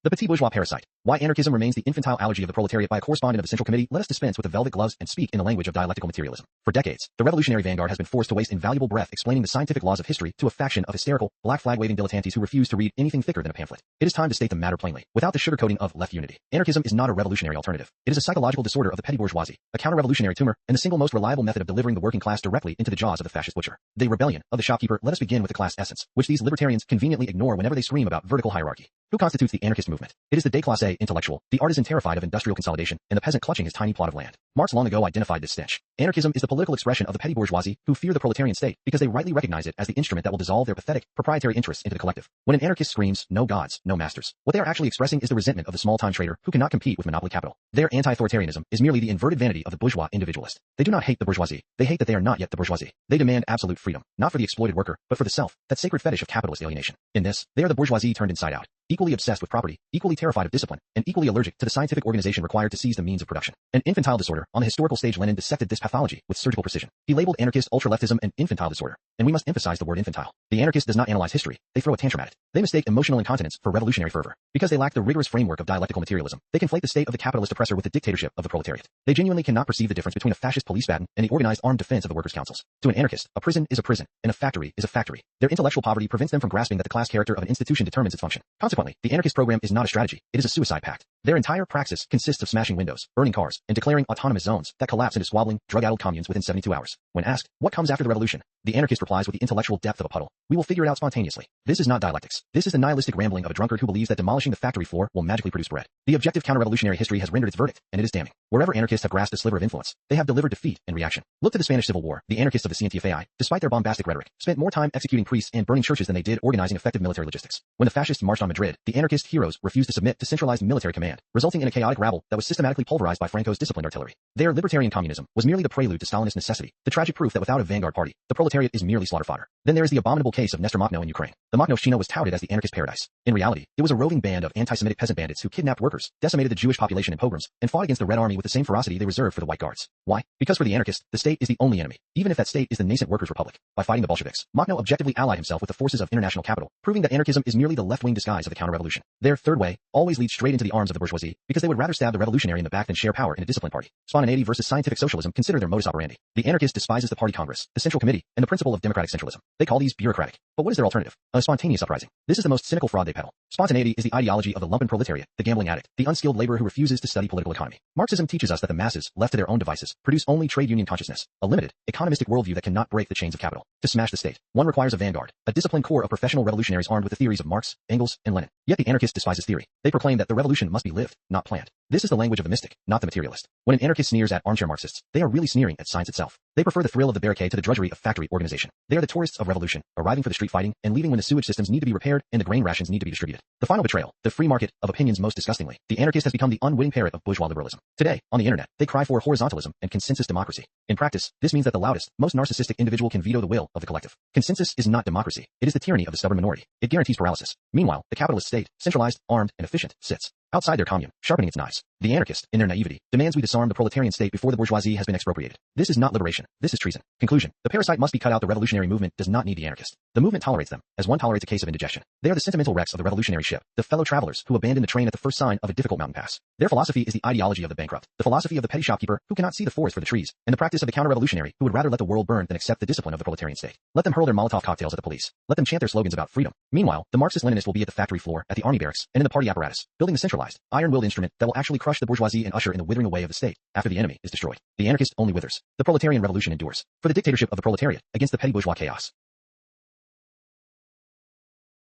The Petit-Bourgeois Parasite. Why Anarchism remains the infantile allergy of the proletariat by a correspondent of the Central Committee. Let us dispense with the velvet gloves and speak in the language of dialectical materialism. For decades, the revolutionary vanguard has been forced to waste invaluable breath explaining the scientific laws of history to a faction of hysterical, black flag-waving dilettantes who refuse to read anything thicker than a pamphlet. It is time to state the matter plainly, without the sugarcoating of left unity. Anarchism is not a revolutionary alternative. It is a psychological disorder of the petty bourgeoisie, a counter-revolutionary tumor, and the single most reliable method of delivering the working class directly into the jaws of the fascist butcher. The rebellion of the shopkeeper. Let us begin with the class essence, which these libertarians conveniently ignore whenever they scream about vertical hierarchy. Who constitutes the anarchist movement? It is the déclassé intellectual, the artisan terrified of industrial consolidation, and the peasant clutching his tiny plot of land. Marx long ago identified this stench. Anarchism is the political expression of the petty bourgeoisie who fear the proletarian state because they rightly recognize it as the instrument that will dissolve their pathetic, proprietary interests into the collective. When an anarchist screams, no gods, no masters, what they are actually expressing is the resentment of the small-time trader who cannot compete with monopoly capital. Their anti-authoritarianism is merely the inverted vanity of the bourgeois individualist. They do not hate the bourgeoisie. They hate that they are not yet the bourgeoisie. They demand absolute freedom, not for the exploited worker, but for the self, that sacred fetish of capitalist alienation. In this, they are the bourgeoisie turned inside out. Equally obsessed with property, equally terrified of discipline, and equally allergic to the scientific organization required to seize the means of production. An infantile disorder. On the historical stage, Lenin dissected this pathology with surgical precision. He labeled anarchist ultraleftism an infantile disorder, and we must emphasize the word infantile. The anarchist does not analyze history, they throw a tantrum at it. They mistake emotional incontinence for revolutionary fervor. Because they lack the rigorous framework of dialectical materialism, they conflate the state of the capitalist oppressor with the dictatorship of the proletariat. They genuinely cannot perceive the difference between a fascist police baton and the organized armed defense of the workers' councils. To an anarchist, a prison is a prison, and a factory is a factory. Their intellectual poverty prevents them from grasping that the class character of an institution determines its function. Consequently, the anarchist program is not a strategy, it is a suicide pact. Their entire praxis consists of smashing windows, burning cars, and declaring autonomous zones that collapse into squabbling, drug-addled communes within 72 hours. When asked, what comes after the revolution? The anarchist replies with the intellectual depth of a puddle. We will figure it out spontaneously. This is not dialectics. This is the nihilistic rambling of a drunkard who believes that demolishing the factory floor will magically produce bread. The objective counter-revolutionary history has rendered its verdict, and it is damning. Wherever anarchists have grasped a sliver of influence, they have delivered defeat and reaction. Look to the Spanish Civil War. The anarchists of the CNTFAI, despite their bombastic rhetoric, spent more time executing priests and burning churches than they did organizing effective military logistics. When the fascists marched on Madrid, the anarchist heroes refused to submit to centralized military command, resulting in a chaotic rabble that was systematically pulverized by Franco's disciplined artillery. Their libertarian communism was merely the prelude to Stalinist necessity, the tragic proof that without a vanguard party, the proletariat is merely slaughter fodder. Then there is the abominable case of Nestor Makhno in Ukraine. The Makhnovщина was touted as the anarchist paradise. In reality, it was a roving band of anti-Semitic peasant bandits who kidnapped workers, decimated the Jewish population in pogroms, and fought against the Red Army with the same ferocity they reserved for the White Guards. Why? Because for the anarchist, the state is the only enemy, even if that state is the nascent workers' republic. By fighting the Bolsheviks, Makhno objectively allied himself with the forces of international capital, proving that anarchism is merely the left-wing disguise of the counter-revolution. Their third way always leads straight into the arms of the bourgeoisie, because they would rather stab the revolutionary in the back than share power in a disciplined party. Spontaneity versus scientific socialism consider their modus operandi. The anarchist despises the party congress, the Central Committee, and the principle of democratic centralism. They call these bureaucratic. But what is their alternative? A spontaneous uprising. This is the most cynical fraud they peddle. Spontaneity is the ideology of the lumpen proletariat, the gambling addict, the unskilled laborer who refuses to study political economy. Marxism teaches us that the masses, left to their own devices, produce only trade union consciousness, a limited, economistic worldview that cannot break the chains of capital. To smash the state, one requires a vanguard, a disciplined core of professional revolutionaries armed with the theories of Marx, Engels, and Lenin. Yet the anarchist despises theory. They proclaim that the revolution must be lived, not planned. This is the language of the mystic, not the materialist. When an anarchist sneers at armchair Marxists, they are really sneering at science itself. They prefer the thrill of the barricade to the drudgery of factory organization. They are the tourists of revolution, arriving for the street fighting and leaving when the sewage systems need to be repaired and the grain rations need to be distributed. The final betrayal, the free market of opinions. Most disgustingly, the anarchist has become the unwitting parrot of bourgeois liberalism. Today, on the internet, they cry for horizontalism and consensus democracy. In practice, this means that the loudest, most narcissistic individual can veto the will of the collective. Consensus is not democracy. It is the tyranny of the stubborn minority. It guarantees paralysis. Meanwhile, the capitalist state, centralized, armed, and efficient, sits outside their commune, sharpening its knives. The anarchist, in their naivety, demands we disarm the proletarian state before the bourgeoisie has been expropriated. This is not liberation. This is treason. Conclusion. The parasite must be cut out. The revolutionary movement does not need the anarchist. The movement tolerates them, as one tolerates a case of indigestion. They are the sentimental wrecks of the revolutionary ship, the fellow travelers who abandon the train at the first sign of a difficult mountain pass. Their philosophy is the ideology of the bankrupt, the philosophy of the petty shopkeeper who cannot see the forest for the trees, and the practice of the counter-revolutionary who would rather let the world burn than accept the discipline of the proletarian state. Let them hurl their Molotov cocktails at the police. Let them chant their slogans about freedom. Meanwhile, the Marxist-Leninist will be at the factory floor, at the army barracks, and in the party apparatus, building the centralized, iron-willed instrument that will actually crush the bourgeoisie and usher in the withering away of the state after the enemy is destroyed. The anarchist only withers. The proletarian revolution endures. For the dictatorship of the proletariat against the petty bourgeois chaos.